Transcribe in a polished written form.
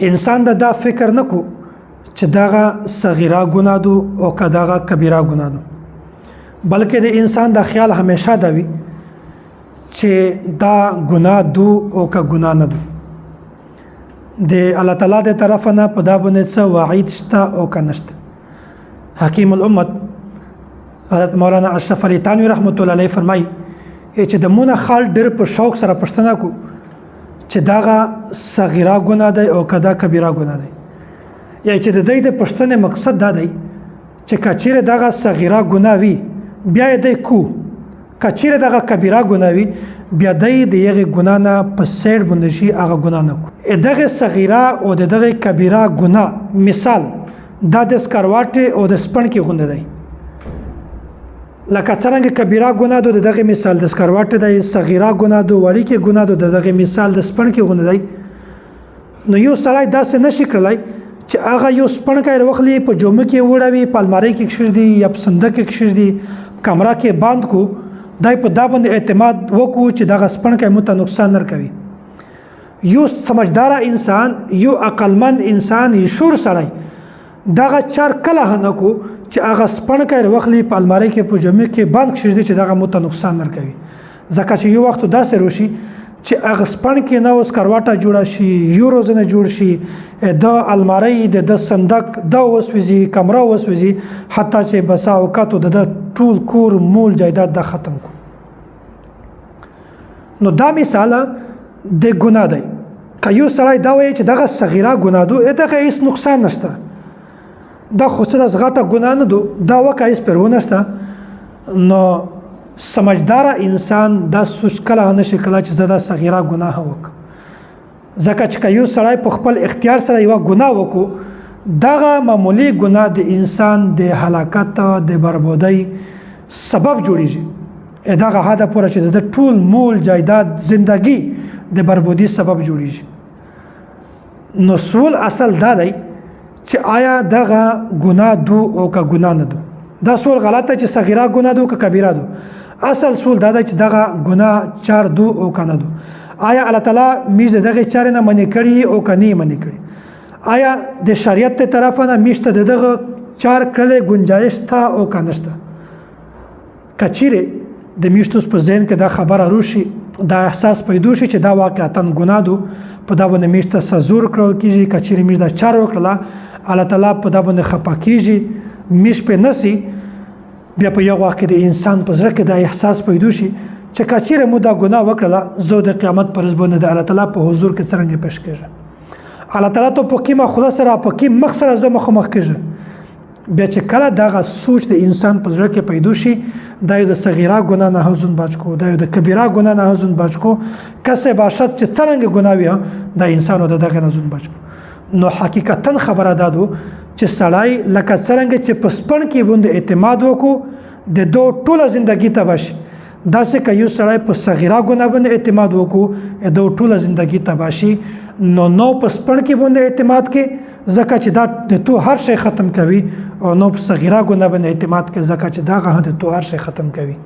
انسان دا فکر نکو چې داغه صغیره ګناه دو او کداغه کبیره ګناه دو، بلکې د انسان دا خیال همیشه دا وي چې دا ګناه دو او که ګناه نه دو. د الله تعالی د طرف نه په دا باندې څه وعید شته او که نشته. حکیم الامت حضرت مولانا اشرف علی تانوی رحمت الله علیه فرمایي چې د مونږ خال ډېر په شوق سره پوښتنه کو چې داغه صغیره ګناه دی او کدا کبیره ګناه دی، یا چې د دې د پوښتنې مقصد دا دی چې کچیره داغه صغیره ګناه وي بیا دې کو، کچیره داغه کبیره ګناه وي بیا دې دغه ګناه نه په سیر باندې شي هغه ګناه نه کو. دغه صغیره او دغه کبیره ګناه مثال دا د سکرواټ او د سپن کې غونډه دی. لکه څنګه کبیره ګناه د دغه مثال د سکرواټ دی، صغیره ګناه د وړي کې ګناه د دغه مثال د سپن کې غونډه دی. نو یو سړی داسې نشي کړلای چې هغه یو سپن کې وروخلی په جومه کې وړوي، په الماری کې کښېږدي یا په صندوق کې کښېږدي، کمره کې بند کو، دای په دا باندې اعتماد وکړو چې دغه سپن کې مو ته نقصان نه کوي. یو سمجدار انسان، یو عقلمند انسان، یو شور سړی دغه چار کله نه کو چې هغه سپن کې وروخلی په الماری کې په جومه کې بند کښېږدي چې دغه مو ته نقصان نه کوي. ځکه چې یو وخت داسې روشي چې هغه سپن کې نه اوس کرواټه جوړه شي، یو روزنه جوړ شي، د الماری د صندوق دا وسوځي، کمره وسوځي، حتی چې بسا اوقات د ټول کور مول جایداد د ختم کو. نو دا مثال د ګناه دی. که یو سړی دا وایي چې دغه صغیره ګناه دو دغه هیڅ نقصان نشته، دا خو څه د غټه ګناه نه دو، دا وکه هیڅ پرو نشته، نو سمجدار انسان دا سوچ کله نشي کله چې زدا صغیره ګناه وک. ځکه چې یو سړی په خپل اختیار سره یو ګناه وکړو، دغه معمولی ګناه د انسان د هلاکت د بربادۍ سبب جوړیږي. دغه حد پورې چې د ټول مول جایداد زندگی د بربادۍ سبب جوړیږي. نو سوال اصل دا دی چې آیا دغه ګناه دو او که ګناه نه دو؟ دا سوال غلطه چې صغیره ګناه دو که کبیره دو. اصل سوال دا دی چې دغه ګناه چار دو او که نه دو. آیا الله تعالی میش دغه چار نه منې کړي او که نه منې کړي؟ آیا د شریعت ته طرف نه میشته دغه چار کړل گنجائش تا او که نشته؟ کچیره د میشتوس په ذهن کې دا خبره روشي، دا احساس پیدا شي چې دا واقعتا ګناه دو، په دا باندې میشته سزور کړل کیږي. کچیره میش دا چار وکړه الله تعالی په دا باندې خپه کیږي، میش په نسی، بیا په یو وخت د انسان په زړه کې دا احساس پیدا شي چې کچیره مو دا ګناه وکړه، زه د قیامت پر ورځ باندې د الله تعالی په حضور کې څنګه پېښ کېږم، الله تعالی ته په کیمه خدا سره په کیم مخ سره زه مخ کېږم. بیا چې کله دغه سوچ د انسان په زړه کې پیدا شي، دا یو د صغیره ګناه نه حزن بچ کو، دا یو د کبیره ګناه نه حزن بچ کو، کسه باشد چې څنګه ګناه وي دا انسان د دغه نه حزن بچ کو. نو حقیقتا خبره دادو چې سړی لکه څنګه چې په سپن کې باندې اعتماد وکړو د دو ټوله ژوندۍ تباه شي، داسې که یو سړی په صغیره ګناه باندې اعتماد وکړو د ټوله ژوندۍ تباه شي. نو په سپن کې باندې اعتماد کې ځکه چې دا د تو هر شی ختم کوي، او نو په صغیره ګناه باندې اعتماد کې ځکه چې دا غه د تو هر شی ختم کوي.